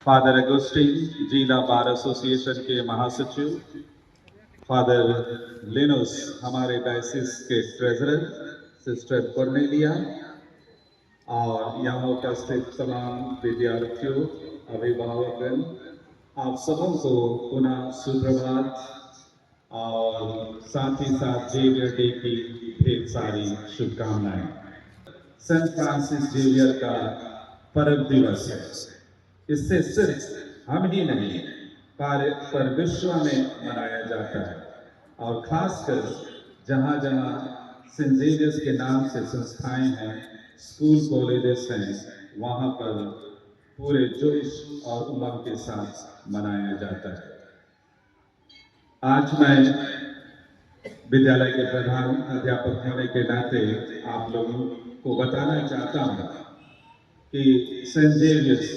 Father अगुस्टिन जिला bar association के महासचिव, फादर लिनोस हमारे डायसिस के ट्रेजरर, सिस्टर कॉर्नेलिया और यहाँ उपस्थित तमाम विद्यार्थियों, अभिभावकगण, आप सबको पुनः सुप्रभात और साथ ही साथ जेवियर डे की ढेर सारी शुभकामनाएं। सेंट फ्रांसिस जेवियर का पर्व दिवस है। इससे सिर्फ हम ही नहीं पर विश्व में मनाया जाता है और खासकर जहाँ जहाँ सेंट जेवियर्स के नाम से संस्थाएं हैं, स्कूल कॉलेजेस हैं, वहाँ पर पूरे जोश और उमंग के साथ मनाया जाता है। आज मैं विद्यालय के प्रधान अध्यापक होने के नाते आप लोगों को बताना चाहता हूं कि सेंट जेवियर्स,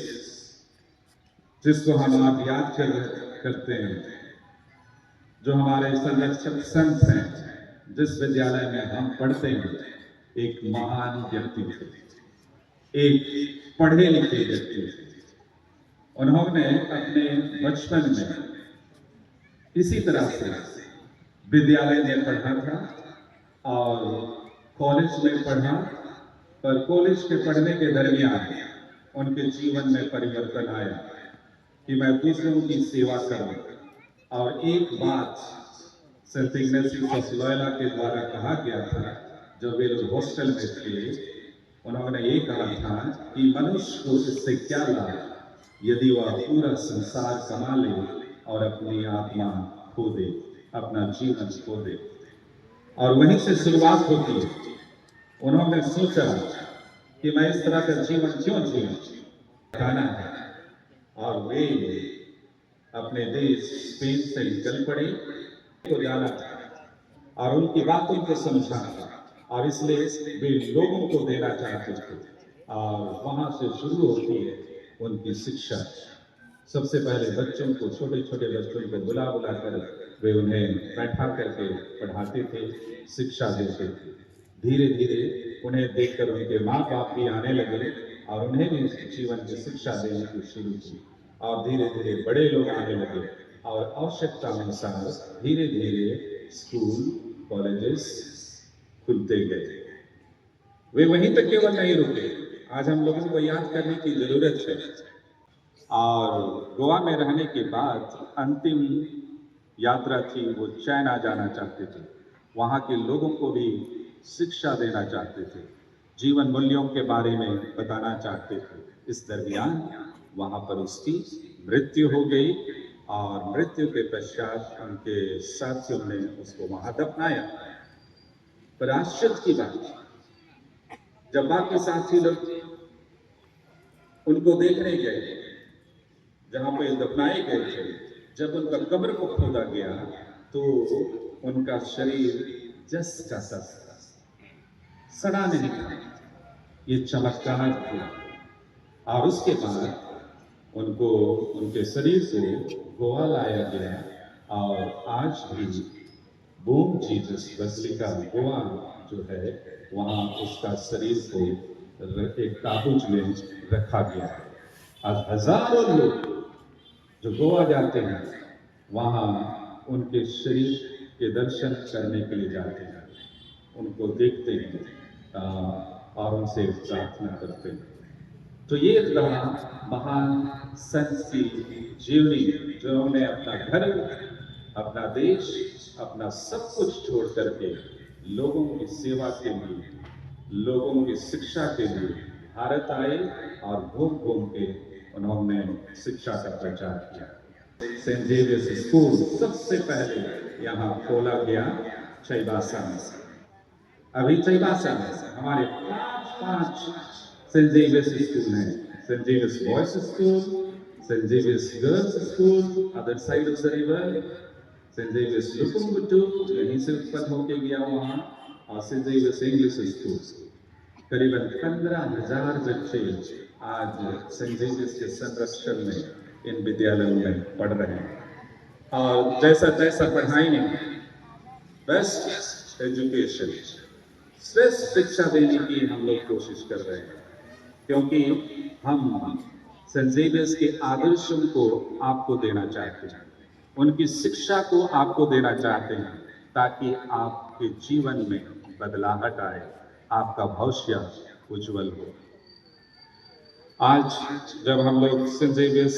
जिसको हम आप याद करते हैं, जो हमारे संरक्षक संत हैं, जिस विद्यालय में हम पढ़ते हैं, एक महान व्यक्ति थे, एक पढ़े लिखे व्यक्ति थे। उन्होंने अपने बचपन में इसी तरह से विद्यालय में पढ़ा था और कॉलेज में पढ़ा, पर कॉलेज के पढ़ने के दरमियान उनके जीवन में परिवर्तन आया कि मैं दूसरों की सेवा करूं। और एक बात सेंट इग्नेशियस ऑफ लोयोला के द्वारा कहा गया था, जब वे लोग हॉस्टल में थे, उन्होंने ये कहा था कि मनुष्य को इससे क्या लाभ यदि वह पूरा संसार कमा ले और अपनी आत्मा खो दे, अपना जीवन खो दे। और वहीं से शुरुआत होती है। उन्होंने सोचा कि मैं इस तरह का जीवन क्यों जीऊं, गाना है। और वे अपने देश स्पेन से निकल पड़े, तो जाना था और उनकी बातों को समझा था, और इसलिए वे लोगों को देना चाहते थे। और वहां से शुरू होती है उनकी शिक्षा। सबसे पहले बच्चों को, छोटे छोटे बच्चों को बुला बुला कर वे उन्हें बैठा करके पढ़ाते थे, शिक्षा देते थे। धीरे धीरे उन्हें देखकर उनके माँ बाप भी आने लगे और उन्हें भी जीवन की शिक्षा देने की शुरू की। और धीरे धीरे बड़े लोग आने लगे और आवश्यकता अनुसार धीरे धीरे स्कूल, कॉलेजेस खुलते गए। वे वहीं तक केवल नहीं रुके, आज हम लोगों को याद करने की जरूरत है। और गोवा में रहने के बाद अंतिम यात्रा थी, वो चाइना जाना चाहते थे। वहाँ के लोगों को भी शिक्षा देना चाहते थे, जीवन मूल्यों के बारे में बताना चाहते थे। इस दरमियान वहाँ पर उसकी मृत्यु हो गई और मृत्यु के पश्चात उनके साथियों ने उसको वहाँ दफनाया। पर आश्चर्य की बात, जब बाकी साथी लोग उनको देखने गए जहां पे दफनाए गए थे, जब उनका कब्र को खोदा गया तो उनका शरीर जस का तस सड़ा नहीं था। ये चमत्कार था। और उसके बाद उनको, उनके शरीर को गोवा लाया गया और आज भी बोम जीसस बसिलिका गोवा जो है, वहाँ उसका शरीर को एक ताबूत में रखा गया है। आज हजारों लोग जो गोवा जाते हैं, वहाँ उनके शरीर के दर्शन करने के लिए जाते हैं, उनको देखते हैं और उनसे प्रार्थना करते हैं। तो ये रहा महान संत की जीवनी, जो उन्होंने अपना घर, अपना देश, अपना सब कुछ छोड़ करके लोगों की सेवा के लिए, लोगों की शिक्षा के लिए भारत आए और घूम घूम के उन्होंने शिक्षा का प्रचार किया। सेंट जेवियर्स स्कूल सबसे पहले यहाँ खोला गया चाईबासा में। अभी चाईबासा में हमारे पांच सेंट जेवियर्स स्कूल हैं। Saint Xavier's boys school, Saint Xavier's girls school other side of the river, Saint Xavier's Lukumbutu यहीं से उत्पन्न होके गया वहाँ, और सेंट जेवियर्स इंग्लिश स्कूल। करीबन 15,000 बच्चे आज सेंट जेवियर्स के संरक्षण में इन विद्यालयों में पढ़ रहे हैं। और जैसा तैसा पढ़ाई नहीं, बेस्ट एजुकेशन, श्रेष्ठ शिक्षा देने की हम लोग कोशिश कर रहे हैं, क्योंकि हम सेंट जेवियर्स के आदर्शों को आपको देना चाहते हैं, उनकी शिक्षा को आपको देना चाहते हैं, ताकि आपके जीवन में बदलाहट आए, आपका भविष्य उज्जवल हो। आज जब हम लोग सेंट जेवियर्स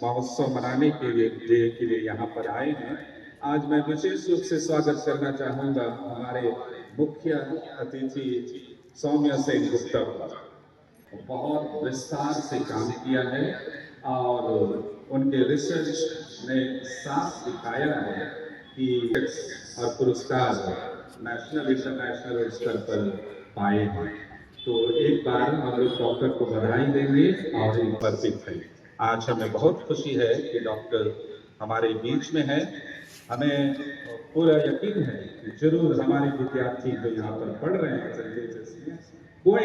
महोत्सव मनाने के लिए यहाँ पर आए हैं, आज मैं विशेष रूप से स्वागत करना चाहूँगा हमारे मुख्य अतिथि सौम्या सेन गुप्ता का। बहुत विस्तार से काम किया है और उनके रिसर्च ने साफ दिखाया है कि और पुरस्कार नेशनल इंटरनेशनल स्तर पर पाए हैं। तो एक बार हम लोग डॉक्टर को बधाई देंगे और एक समर्पित है। आज हमें बहुत खुशी है कि डॉक्टर हमारे बीच में है। हमें पूरा यकीन है कि जरूर हमारे विद्यार्थी जो यहाँ पर पढ़ रहे हैं, कोई